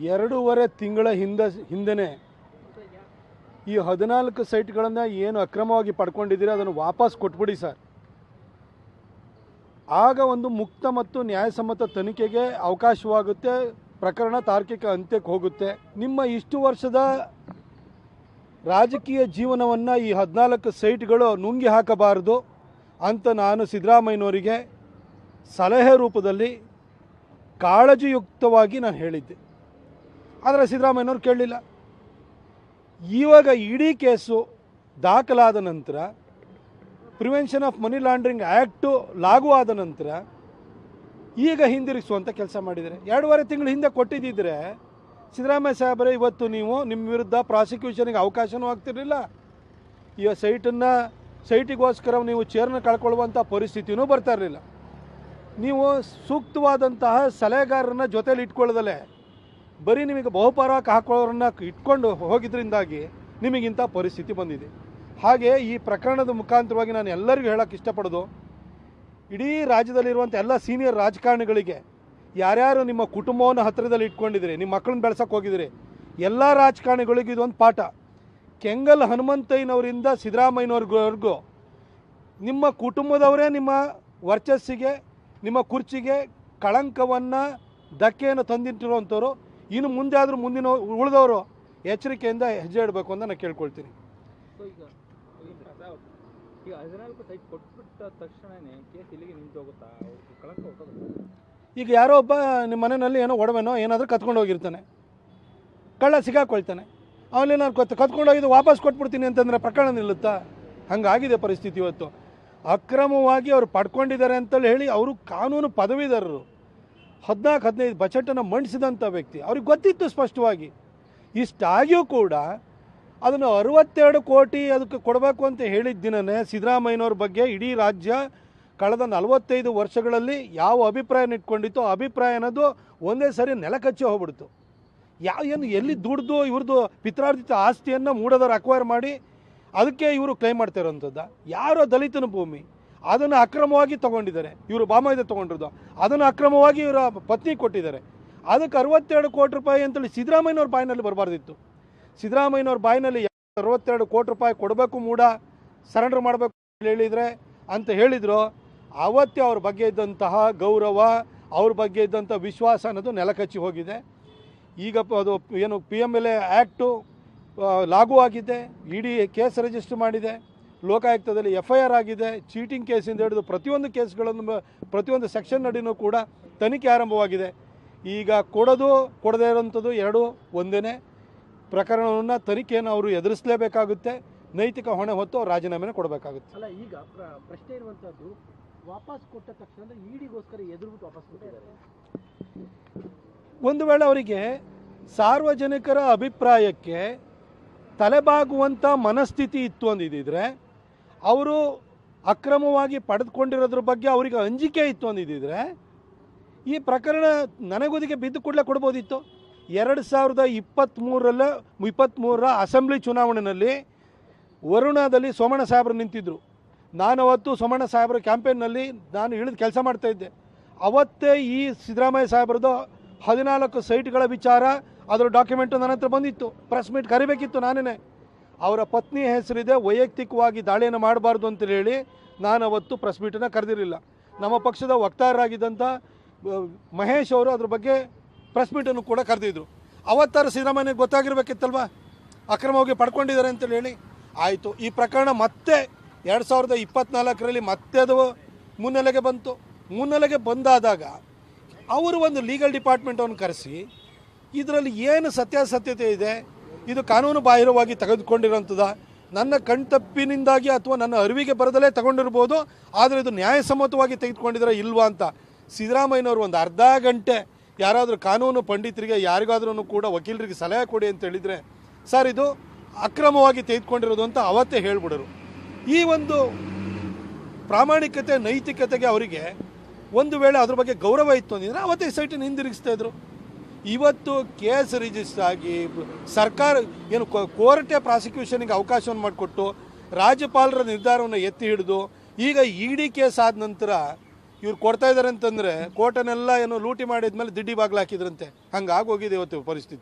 2.5 ತಿಂಗಳ ಹಿಂದೆನೇ ಈ 14 ಸೈಟ್ಗಳನ್ನು ಏನು ಅಕ್ರಮವಾಗಿ ಪಡ್ಕೊಂಡಿದ್ದೀರಿ ಅದನ್ನು ವಾಪಸ್ ಕೊಟ್ಬಿಡಿ ಸರ್. ಆಗ ಒಂದು ಮುಕ್ತ ಮತ್ತು ನ್ಯಾಯಸಮ್ಮತ ತನಿಖೆಗೆ ಅವಕಾಶವಾಗುತ್ತೆ, ಪ್ರಕರಣ ತಾರ್ಕಿಕ ಅಂತ್ಯಕ್ಕೆ ಹೋಗುತ್ತೆ. ನಿಮ್ಮ ಇಷ್ಟು ವರ್ಷದ ರಾಜಕೀಯ ಜೀವನವನ್ನು ಈ 14 ಸೈಟ್ಗಳು ನುಂಗಿ ಹಾಕಬಾರದು ಅಂತ ನಾನು ಸಿದ್ದರಾಮಯ್ಯನವರಿಗೆ ಸಲಹೆ ರೂಪದಲ್ಲಿ ಕಾಳಜಿಯುಕ್ತವಾಗಿ ನಾನು ಹೇಳಿದ್ದೆ. ಆದರೆ ಸಿದ್ದರಾಮಯ್ಯನವರು ಕೇಳಲಿಲ್ಲ. ಇವಾಗ ಇಡೀ ಕೇಸು ದಾಖಲಾದ ನಂತರ, prevention of money laundering act ಲಾಗೂ ಆದ ನಂತರ ಈಗ ಹಿಂದಿರುಗಿಸುವಂಥ ಕೆಲಸ ಮಾಡಿದರೆ. 2.5 ತಿಂಗಳು ಹಿಂದೆ ಕೊಟ್ಟಿದ್ದಿದ್ರೆ ಸಿದ್ದರಾಮಯ್ಯ ಸಾಹೇಬರೇ, ಇವತ್ತು ನೀವು ನಿಮ್ಮ ವಿರುದ್ಧ ಪ್ರಾಸಿಕ್ಯೂಷನ್ಗೆ ಅವಕಾಶವೂ ಆಗ್ತಿರಲಿಲ್ಲ. ಈ ಸೈಟಿಗೋಸ್ಕರ ನೀವು ಚೇರ್ನ ಕಳ್ಕೊಳ್ಳುವಂಥ ಪರಿಸ್ಥಿತಿಯೂ ಬರ್ತಾ ಇರಲಿಲ್ಲ. ನೀವು ಸೂಕ್ತವಾದಂತಹ ಸಲಹೆಗಾರರನ್ನ ಜೊತೆಲಿ ಇಟ್ಕೊಳ್ಳೋದಲ್ಲೇ ಬರೀ ನಿಮಗೆ ಬಹುಪರಾಕ್ ಹಾಕೊಳ್ಳೋರನ್ನ ಇಟ್ಕೊಂಡು ಹೋಗಿದ್ರಿಂದಾಗಿ ನಿಮಗಿಂಥ ಪರಿಸ್ಥಿತಿ ಬಂದಿದೆ. ಹಾಗೆ ಈ ಪ್ರಕರಣದ ಮುಖಾಂತರವಾಗಿ ನಾನು ಎಲ್ಲರಿಗೂ ಹೇಳೋಕ್ಕೆ ಇಷ್ಟಪಡೋದು, ಇಡೀ ರಾಜ್ಯದಲ್ಲಿರುವಂಥ ಎಲ್ಲ ಸೀನಿಯರ್ ರಾಜಕಾರಣಿಗಳಿಗೆ, ಯಾರ್ಯಾರು ನಿಮ್ಮ ಕುಟುಂಬವನ್ನು ಹತ್ತಿರದಲ್ಲಿ ಇಟ್ಕೊಂಡಿದ್ದೀರಿ, ನಿಮ್ಮ ಮಕ್ಕಳನ್ನ ಬೆಳೆಸೋಕೆ ಹೋಗಿದ್ದೀರಿ, ಎಲ್ಲ ರಾಜಕಾರಣಿಗಳಿಗೂ ಇದೊಂದು ಪಾಠ. ಕೆಂಗಲ್ ಹನುಮಂತಯ್ಯನವರಿಂದ ಸಿದ್ದರಾಮಯ್ಯನವ್ರಿಗೂ ನಿಮ್ಮ ಕುಟುಂಬದವರೇ ನಿಮ್ಮ ವರ್ಚಸ್ಸಿಗೆ, ನಿಮ್ಮ ಕುರ್ಚಿಗೆ ಕಳಂಕವನ್ನು, ಧಕ್ಕೆಯನ್ನು ತಂದಿಟ್ಟಿರುವಂಥವ್ರು. ಇನ್ನು ಮುಂದೆ ಆದರೂ ಉಳಿದವರು ಎಚ್ಚರಿಕೆಯಿಂದ ಹೆಜ್ಜೆ ಇಡಬೇಕು ಅಂತ ನಾನು ಕೇಳ್ಕೊಳ್ತೀನಿ. ಈಗ ಯಾರೋ ಒಬ್ಬ ನಿಮ್ಮ ಮನೆಯಲ್ಲಿ ಏನೋ ಒಡವೆನೋ ಏನಾದರೂ ಕತ್ಕೊಂಡು ಹೋಗಿರ್ತಾನೆ, ಕಳ್ಳ ಸಿಗಾಕೊಳ್ತಾನೆ, ಅವನಲ್ಲಿ ನಾನು ಕತ್ಕೊಂಡು ಹೋಗಿದ್ದು ವಾಪಸ್ ಕೊಟ್ಬಿಡ್ತೀನಿ ಅಂತಂದರೆ ಪ್ರಕರಣ ನಿಲ್ಲುತ್ತಾ? ಹಂಗಾಗಿದೆ ಪರಿಸ್ಥಿತಿ ಇವತ್ತು. ಅಕ್ರಮವಾಗಿ ಅವರು ಪಡ್ಕೊಂಡಿದ್ದಾರೆ ಅಂತೇಳಿ ಹೇಳಿ ಅವರು ಕಾನೂನು ಪದವೀಧರರು, 14-15 ಬಜೆಟನ್ನು ಮಂಡಿಸಿದಂಥ ವ್ಯಕ್ತಿ, ಅವ್ರಿಗೆ ಗೊತ್ತಿತ್ತು ಸ್ಪಷ್ಟವಾಗಿ. ಇಷ್ಟಾಗಿಯೂ ಕೂಡ ಅದನ್ನು 62 ಕೋಟಿ ಅದಕ್ಕೆ ಕೊಡಬೇಕು ಅಂತ ಹೇಳಿದ ದಿನವೇ ಸಿದ್ದರಾಮಯ್ಯನವ್ರ ಬಗ್ಗೆ ಇಡೀ ರಾಜ್ಯ ಕಳೆದ 45 ವರ್ಷಗಳಲ್ಲಿ ಯಾವ ಅಭಿಪ್ರಾಯನ ಇಟ್ಕೊಂಡಿತ್ತು, ಅಭಿಪ್ರಾಯ ಅನ್ನೋದು ಒಂದೇ ಸರಿ ನೆಲಕಚ್ಚಿ ಹೋಗ್ಬಿಡ್ತು. ಏನು ಎಲ್ಲಿ ದುಡ್ದು ಇವ್ರದ್ದು ಪಿತ್ರಾರ್ಜಿತ ಆಸ್ತಿಯನ್ನು ಮೂಡೋದವ್ರು ಅಕ್ವೈರ್ ಮಾಡಿ ಅದಕ್ಕೆ ಇವರು ಕ್ಲೈಮ್ ಮಾಡ್ತಾ ಇರೋವಂಥದ್ದು. ಯಾರೋ ದಲಿತನ ಭೂಮಿ, ಅದನ್ನು ಅಕ್ರಮವಾಗಿ ತೊಗೊಂಡಿದ್ದಾರೆ, ಇವರು ಬಾಮಾಯ್ದೆ ತೊಗೊಂಡಿರೋದು, ಅದನ್ನು ಅಕ್ರಮವಾಗಿ ಇವರ ಪತ್ನಿ ಕೊಟ್ಟಿದ್ದಾರೆ. ಅದಕ್ಕೆ 62 ಕೋಟಿ ರೂಪಾಯಿ ಅಂತೇಳಿ ಸಿದ್ದರಾಮಯ್ಯನವ್ರ ಬಾಯಿನಲ್ಲಿ ಬರಬಾರ್ದಿತ್ತು. ಸಿದ್ದರಾಮಯ್ಯನವ್ರ ಬಾಯಿನಲ್ಲಿ 62 ಕೋಟಿ ರೂಪಾಯಿ ಕೊಡಬೇಕು, ಸರೆಂಡರ್ ಮಾಡಬೇಕು ಅಂತ ಹೇಳಿದ್ರು, ಆವತ್ತೇ ಅವ್ರ ಬಗ್ಗೆ ಇದ್ದಂತಹ ಗೌರವ, ಅವ್ರ ಬಗ್ಗೆ ಇದ್ದಂಥ ವಿಶ್ವಾಸ ಅನ್ನೋದು ನೆಲಕಚ್ಚಿ ಹೋಗಿದೆ. ಈಗ ಅದು ಏನು PMLA ಆ್ಯಕ್ಟು ಲಾಗೂ ಆಗಿದೆ, ಇಡಿ ಕೇಸ್ ರಿಜಿಸ್ಟರ್ ಮಾಡಿದೆ, ಲೋಕಾಯುಕ್ತದಲ್ಲಿ FIR ಆಗಿದೆ, ಚೀಟಿಂಗ್ ಕೇಸಿಂದ ಹಿಡಿದು ಪ್ರತಿಯೊಂದು ಕೇಸ್ಗಳನ್ನು ಪ್ರತಿಯೊಂದು ಸೆಕ್ಷನ್ ನಡಿನೂ ಕೂಡ ತನಿಖೆ ಆರಂಭವಾಗಿದೆ. ಈಗ ಕೊಡದೇ ಇರೋಂಥದ್ದು ಎರಡು ಒಂದೇ. ಪ್ರಕರಣವನ್ನು ತನಿಖೆಯನ್ನು ಅವರು ಎದುರಿಸಲೇಬೇಕಾಗುತ್ತೆ, ನೈತಿಕ ಹೊಣೆ ಹೊತ್ತು ಅವ್ರು ರಾಜೀನಾಮೆನ ಕೊಡಬೇಕಾಗುತ್ತೆ. ಅಲ್ಲ, ಈಗ ಪ್ರಶ್ನೆ ಇರುವಂಥದ್ದು, ವಾಪಸ್ ಕೊಟ್ಟ ತಕ್ಷಣ ಇಡಿಗೋಸ್ಕರ ಎದುರುಬಿಟ್ಟು ವಾಪಸ್ ಕೊಟ್ಟಿದ್ದಾರೆ. ಒಂದು ವೇಳೆ ಅವರಿಗೆ ಸಾರ್ವಜನಿಕರ ಅಭಿಪ್ರಾಯಕ್ಕೆ ತಲೆಬಾಗುವಂಥ ಮನಸ್ಥಿತಿ ಇತ್ತು ಅಂದಿದ್ದರೆ, ಅವರು ಅಕ್ರಮವಾಗಿ ಪಡೆದುಕೊಂಡಿರೋದ್ರ ಬಗ್ಗೆ ಅವರಿಗೆ ಅಂಜಿಕೆ ಇತ್ತು ಅಂದಿದ್ದರೆ, ಈ ಪ್ರಕರಣ ನನಗೊದಿಗೆ ಬಿದ್ದು ಕೂಡಲೇ ಕೊಡ್ಬೋದಿತ್ತು. 2023ರ ಅಸೆಂಬ್ಲಿ ಚುನಾವಣೆಯಲ್ಲಿ ವರುಣಾದಲ್ಲಿ ಸೋಮಣ್ಣ ಸಾಹೇಬರು ನಿಂತಿದ್ದರು. ನಾನು ಅವತ್ತು ಸೋಮಣ್ಣ ಸಾಹೇಬರ ಕ್ಯಾಂಪೇನ್ನಲ್ಲಿ ನಾನು ಇಳಿದು ಕೆಲಸ ಮಾಡ್ತಾಯಿದ್ದೆ. ಅವತ್ತೇ ಈ ಸಿದ್ದರಾಮಯ್ಯ ಸಾಹೇಬ್ರದ್ದು 14 ಸೈಟ್ಗಳ ವಿಚಾರ, ಅದರ ಡಾಕ್ಯುಮೆಂಟು ನನ್ನ ಹತ್ರ ಬಂದಿತ್ತು. ಪ್ರೆಸ್ ಮೀಟ್ ಕರಿಬೇಕಿತ್ತು ನಾನೇ. ಅವರ ಪತ್ನಿ ಹೆಸರಿದೆ, ವೈಯಕ್ತಿಕವಾಗಿ ದಾಳಿಯನ್ನು ಮಾಡಬಾರ್ದು ಅಂತ ಹೇಳಿ ನಾನು ಅವತ್ತು ಪ್ರೆಸ್ ಮೀಟನ್ನು ಕರೆದಿರಲಿಲ್ಲ. ನಮ್ಮ ಪಕ್ಷದ ವಕ್ತಾರರಾಗಿದ್ದಂಥ ಮಹೇಶ್ ಅವರು ಅದ್ರ ಬಗ್ಗೆ ಪ್ರೆಸ್ ಮೀಟನ್ನು ಕೂಡ ಕರೆದಿದ್ರು. ಅವತ್ತಾರು ಸಿದ್ದರಾಮಯ್ಯನಿಗೆ ಗೊತ್ತಾಗಿರ್ಬೇಕಿತ್ತಲ್ವ ಅಕ್ರಮವಾಗಿ ಪಡ್ಕೊಂಡಿದ್ದಾರೆ ಅಂತೇಳಿ ಹೇಳಿ. ಆಯಿತು, ಈ ಪ್ರಕರಣ ಮತ್ತೆ 2024ರಲ್ಲಿ ಮತ್ತೆ ಅದು ಮುನ್ನೆಲೆಗೆ ಬಂತು. ಮುನ್ನೆಲೆಗೆ ಬಂದಾದಾಗ ಅವರು ಒಂದು ಲೀಗಲ್ ಡಿಪಾರ್ಟ್ಮೆಂಟನ್ನು ಕರೆಸಿ, ಇದರಲ್ಲಿ ಏನು ಸತ್ಯಾಸತ್ಯತೆ ಇದೆ, ಇದು ಕಾನೂನು ಬಾಹಿರವಾಗಿ ತೆಗೆದುಕೊಂಡಿರೋಂಥದ್ದು, ನನ್ನ ಕಣ್ತಪ್ಪಿನಿಂದಾಗಿ ಅಥವಾ ನನ್ನ ಅರಿವಿಗೆ ಬರದಲ್ಲೇ ತಗೊಂಡಿರ್ಬೋದು, ಆದರೆ ಇದು ನ್ಯಾಯಸಮ್ಮತವಾಗಿ ತೆಗೆದುಕೊಂಡಿದ್ರೆ ಇಲ್ವಾ ಅಂತ ಸಿದ್ದರಾಮಯ್ಯನವರು ಒಂದು ಅರ್ಧ ಗಂಟೆ ಯಾರಾದರೂ ಕಾನೂನು ಪಂಡಿತರಿಗೆ, ಯಾರಿಗಾದ್ರೂ ಕೂಡ ವಕೀಲರಿಗೆ ಸಲಹೆ ಕೊಡಿ ಅಂತ ಹೇಳಿದರೆ, ಸರ್ ಇದು ಅಕ್ರಮವಾಗಿ ತೆಗೆದುಕೊಂಡಿರೋದು ಅಂತ ಅವತ್ತೇ ಹೇಳ್ಬಿಡರು. ಈ ಒಂದು ಪ್ರಾಮಾಣಿಕತೆ, ನೈತಿಕತೆಗೆ ಅವರಿಗೆ ಒಂದು ವೇಳೆ ಅದ್ರ ಬಗ್ಗೆ ಗೌರವ ಇತ್ತು ಅಂದಿದ್ರೆ ಅವತ್ತೇ ಸೈಟನ್ನು ಹಿಂದಿರುಗಿಸ್ತಾ ಇದ್ರು. ಇವತ್ತು ಕೇಸ್ ರಿಜಿಸ್ಟರ್ ಆಗಿ ಸರ್ಕಾರ ಏನು ಕೋರ್ಟೇ ಪ್ರಾಸಿಕ್ಯೂಷನ್ಗೆ ಅವಕಾಶವನ್ನು ಮಾಡಿಕೊಟ್ಟು ರಾಜ್ಯಪಾಲರ ನಿರ್ಧಾರವನ್ನು ಎತ್ತಿ ಹಿಡಿದು ಈಗ ಇಡಿ ಕೇಸ್ ಆದ ನಂತರ ಇವ್ರು ಕೊಡ್ತಾ ಇದ್ದಾರೆ ಅಂತಂದರೆ ಕೋಟನೆಲ್ಲ ಏನೋ ಲೂಟಿ ಮಾಡಿದ್ಮೇಲೆ ದಿಡ್ಡಿ ಬಾಗಿಲು ಹಾಕಿದ್ರಂತೆ. ಹಂಗೆ ಆಗೋಗಿದೆ ಇವತ್ತು ಪರಿಸ್ಥಿತಿ.